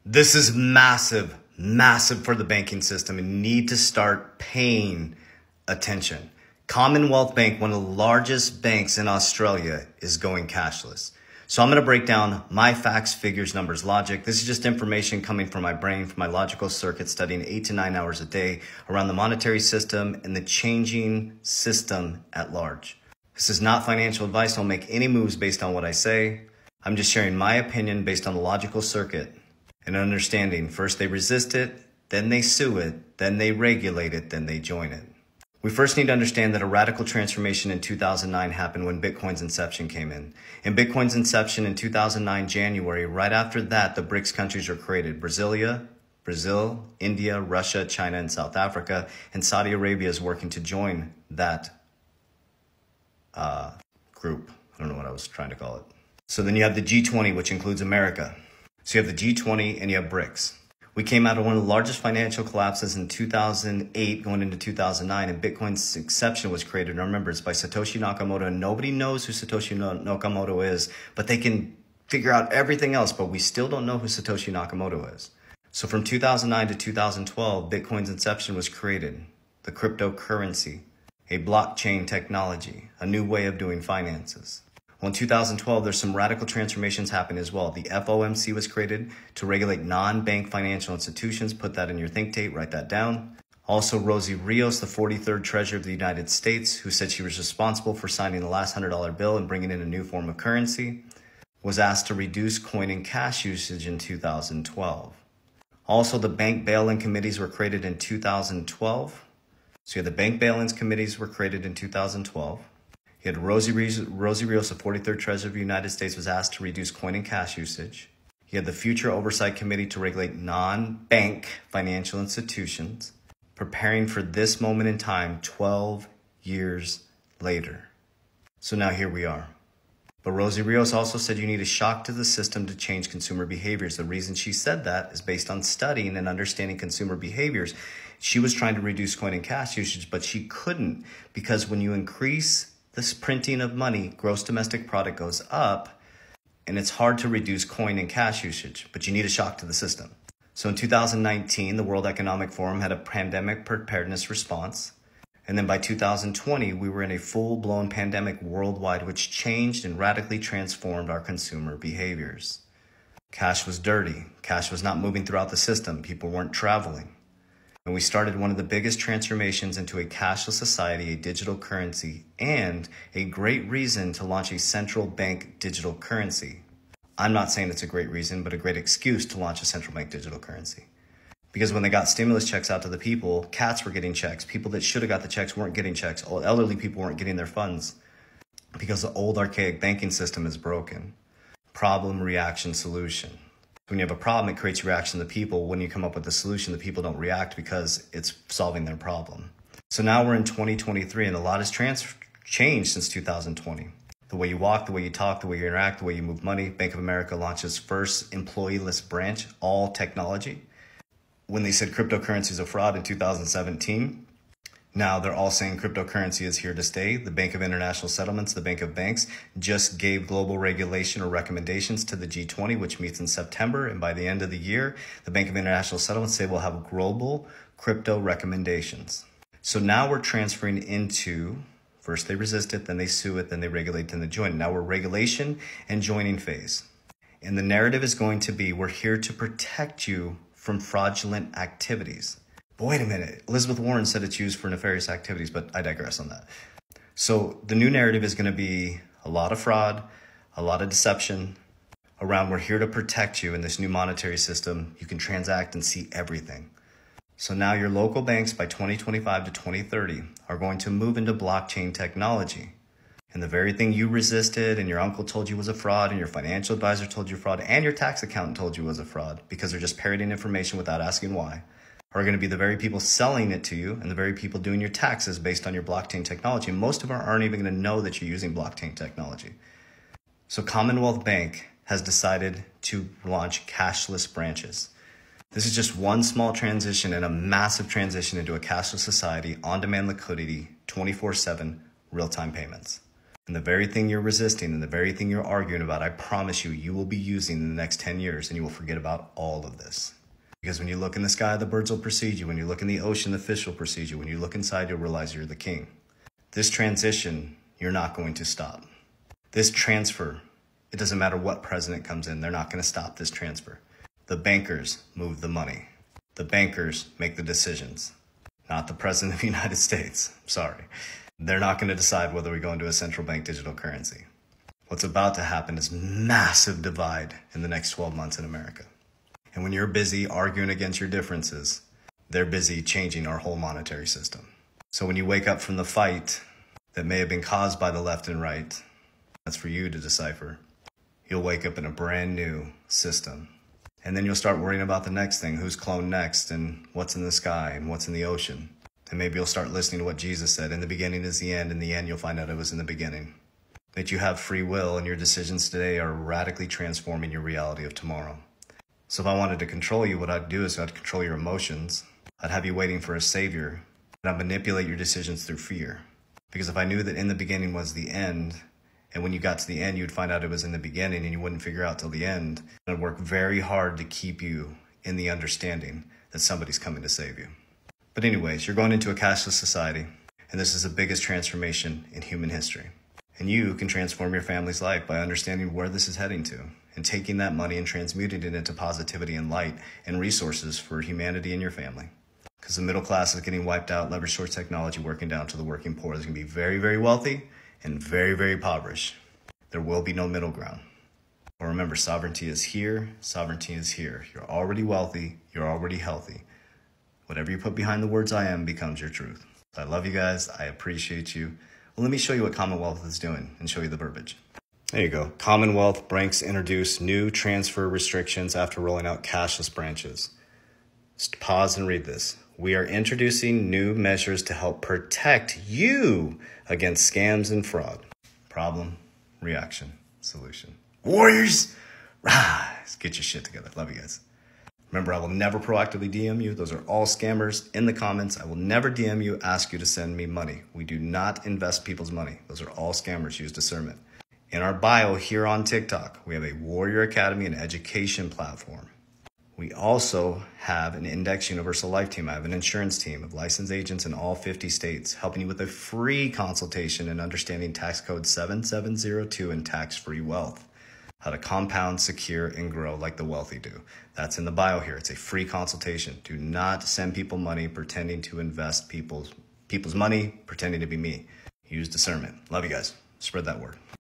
This is massive, massive for the banking system and need to start paying attention. Commonwealth Bank, one of the largest banks in Australia, is going cashless. So I'm going to break down my facts, figures, numbers, logic. This is just information coming from my brain, from my logical circuit, studying 8 to 9 hours a day around the monetary system and the changing system at large. This is not financial advice. Don't make any moves based on what I say. I'm just sharing my opinion based on the logical circuit and understanding. First they resist it, then they sue it, then they regulate it, then they join it. We first need to understand that a radical transformation in 2009 happened when Bitcoin's inception came in. In Bitcoin's inception in 2009 January, right after that, the BRICS countries were created. Brazil, India, Russia, China, and South Africa. And Saudi Arabia is working to join that group. I don't know what I was trying to call it. So then you have the G20, which includes America. So you have the G20 and you have BRICS. We came out of one of the largest financial collapses in 2008 going into 2009, and Bitcoin's exception was created. And remember, it's by Satoshi Nakamoto, and nobody knows who Satoshi Nakamoto is, but they can figure out everything else, but we still don't know who Satoshi Nakamoto is. So from 2009 to 2012, Bitcoin's inception was created. The cryptocurrency, a blockchain technology, a new way of doing finances. Well, in 2012, there's some radical transformations happening as well. The FOMC was created to regulate non-bank financial institutions. Put that in your think tape, write that down. Also, Rosie Rios, the 43rd Treasurer of the United States, who said she was responsible for signing the last $100 bill and bringing in a new form of currency, was asked to reduce coin and cash usage in 2012. Also, the bank bail-in committees were created in 2012. So the bank bail-in committees were created in 2012. You had Rosie Rios, the 43rd Treasurer of the United States, was asked to reduce coin and cash usage. You had the Future Oversight Committee to regulate non-bank financial institutions, preparing for this moment in time 12 years later. So now here we are. But Rosie Rios also said you need a shock to the system to change consumer behaviors. The reason she said that is based on studying and understanding consumer behaviors. She was trying to reduce coin and cash usage, but she couldn't, because when you increase this printing of money, gross domestic product goes up, and it's hard to reduce coin and cash usage, but you need a shock to the system. So in 2019, the World Economic Forum had a pandemic preparedness response. And then by 2020, we were in a full-blown pandemic worldwide, which changed and radically transformed our consumer behaviors. Cash was dirty. Cash was not moving throughout the system. People weren't traveling. And we started one of the biggest transformations into a cashless society, a digital currency, and a great reason to launch a central bank digital currency. I'm not saying it's a great reason, but a great excuse to launch a central bank digital currency. Because when they got stimulus checks out to the people, cats were getting checks. People that should have got the checks weren't getting checks. Elderly people weren't getting their funds because the old archaic banking system is broken. Problem, reaction, solution. When you have a problem, it creates reaction to the people. When you come up with a solution, the people don't react because it's solving their problem. So now we're in 2023, and a lot has changed since 2020. The way you walk, the way you talk, the way you interact, the way you move money. Bank of America launches first employee-less branch, all technology. When they said cryptocurrency is a fraud in 2017, now they're all saying cryptocurrency is here to stay. The Bank of International Settlements, the Bank of Banks, just gave global regulation or recommendations to the G20, which meets in September. And by the end of the year, the Bank of International Settlements say we'll have global crypto recommendations. So now we're transferring into, first they resist it, then they sue it, then they regulate, then they join it. Now we're regulation and joining phase. And the narrative is going to be, we're here to protect you from fraudulent activities. But wait a minute, Elizabeth Warren said it's used for nefarious activities, but I digress on that. So the new narrative is going to be a lot of fraud, a lot of deception around we're here to protect you in this new monetary system. You can transact and see everything. So now your local banks by 2025 to 2030 are going to move into blockchain technology. And the very thing you resisted and your uncle told you was a fraud and your financial advisor told you fraud and your tax accountant told you was a fraud because they're just parroting information without asking why, are going to be the very people selling it to you and the very people doing your taxes based on your blockchain technology. And most of them aren't even going to know that you're using blockchain technology. So Commonwealth Bank has decided to launch cashless branches. This is just one small transition and a massive transition into a cashless society, on-demand liquidity, 24/7, real-time payments. And the very thing you're resisting and the very thing you're arguing about, I promise you, you will be using in the next 10 years and you will forget about all of this. Because when you look in the sky, the birds will precede you. When you look in the ocean, the fish will precede you. When you look inside, you'll realize you're the king. This transition, you're not going to stop. This transfer, it doesn't matter what president comes in, they're not going to stop this transfer. The bankers move the money. The bankers make the decisions, not the president of the United States. Sorry. They're not going to decide whether we go into a central bank digital currency. What's about to happen is massive divide in the next 12 months in America. And when you're busy arguing against your differences, they're busy changing our whole monetary system. So when you wake up from the fight that may have been caused by the left and right, that's for you to decipher. You'll wake up in a brand new system. And then you'll start worrying about the next thing, who's cloned next and what's in the sky and what's in the ocean. And maybe you'll start listening to what Jesus said. In the beginning is the end. In the end, you'll find out it was in the beginning. That you have free will and your decisions today are radically transforming your reality of tomorrow. So if I wanted to control you, what I'd do is I'd control your emotions. I'd have you waiting for a savior. And I'd manipulate your decisions through fear. Because if I knew that in the beginning was the end, and when you got to the end, you'd find out it was in the beginning and you wouldn't figure out till the end, I'd work very hard to keep you in the understanding that somebody's coming to save you. But anyways, you're going into a cashless society, and this is the biggest transformation in human history. And you can transform your family's life by understanding where this is heading to and taking that money and transmuting it into positivity and light and resources for humanity and your family. Because the middle class is getting wiped out, leverage towards technology, working down to the working poor. There's going to be very, very wealthy and very, very impoverished. There will be no middle ground. But remember, sovereignty is here. Sovereignty is here. You're already wealthy. You're already healthy. Whatever you put behind the words I am becomes your truth. I love you guys. I appreciate you. Well, let me show you what Commonwealth is doing and show you the verbiage. There you go. Commonwealth banks introduce new transfer restrictions after rolling out cashless branches. Just pause and read this. We are introducing new measures to help protect you against scams and fraud. Problem, reaction, solution. Warriors, rise. Get your shit together. Love you guys. Remember, I will never proactively DM you. Those are all scammers in the comments. I will never DM you, ask you to send me money. We do not invest people's money. Those are all scammers. Use discernment. In our bio here on TikTok, we have a Warrior Academy and education platform. We also have an Index Universal Life team. I have an insurance team of licensed agents in all 50 states, helping you with a free consultation in understanding tax code 7702 and tax-free wealth. How to compound, secure, and grow like the wealthy do. That's in the bio here. It's a free consultation. Do not send people money pretending to invest people's money, pretending to be me. Use discernment. Love you guys. Spread that word.